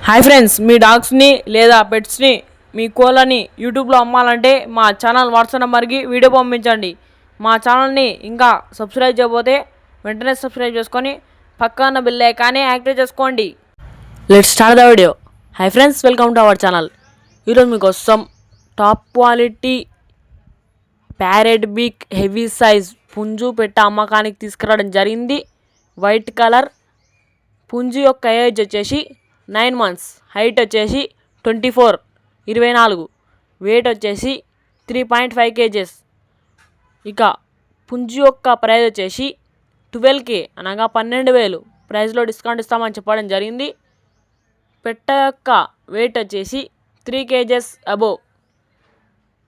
Hi friends, మీ డాగ్స్ని లేదా పెట్స్ని మీ కోళ్ళని యూట్యూబ్లో అమ్మాలంటే మా ఛానల్ వాట్సాప్ నెంబర్కి వీడియో పంపించండి. మా ఛానల్ని ఇంకా సబ్స్క్రైబ్ చేయకపోతే వెంటనే సబ్స్క్రైబ్ చేసుకొని పక్కన బెల్ ఐకాన్ని యాక్టివేట్ చేసుకోండి. Let's start the video. Hi friends, welcome to our channel. ఈరోజు మీకోసం top quality parrot beak heavy size పుంజు పెట్ట అమ్మకానికి తీసుకురావడం జరిగింది. వైట్ కలర్ పుంజు యొక్క ఏజ్ వచ్చేసి 9 months, హైట్ వచ్చేసి 24, వెయిట్ వచ్చేసి 3.5 kgs. ఇక పుంజు యొక్క ప్రైస్ వచ్చేసి 12K అనగా 12,000 ప్రైస్లో డిస్కౌంట్ ఇస్తామని చెప్పడం జరిగింది. పెట్ట యొక్క వెయిట్ వచ్చేసి 3 kgs అబోవ్,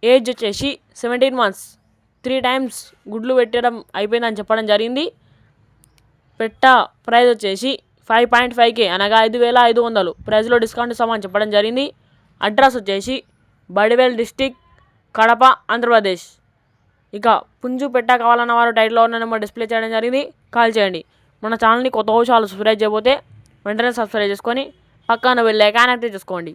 ఏజ్ వచ్చేసి 17 months, 3 times గుడ్లు పెట్టడం అయిపోయిందని చెప్పడం జరిగింది. పెట్ట ప్రైస్ వచ్చేసి 5.5K అనగా 5,500 ప్రైస్లో డిస్కౌంట్ ఇస్తామని చెప్పడం జరిగింది. అడ్రస్ వచ్చేసి బడివేల్ డిస్టిక్, కడప, ఆంధ్రప్రదేశ్. ఇక పుంజు పెట్ట కావాలన్న వారు టైటిల్లో ఉన్న నెంబర్ డిస్ప్లే చేయడం జరిగింది, కాల్ చేయండి. మన ఛానల్ని కొత్త విషయాలు సబ్స్క్రైబ్ చేయకపోతే వెంటనే సబ్స్క్రైబ్ చేసుకొని పక్కన వెళ్ళే యాక్టివేట్ చేసుకోండి.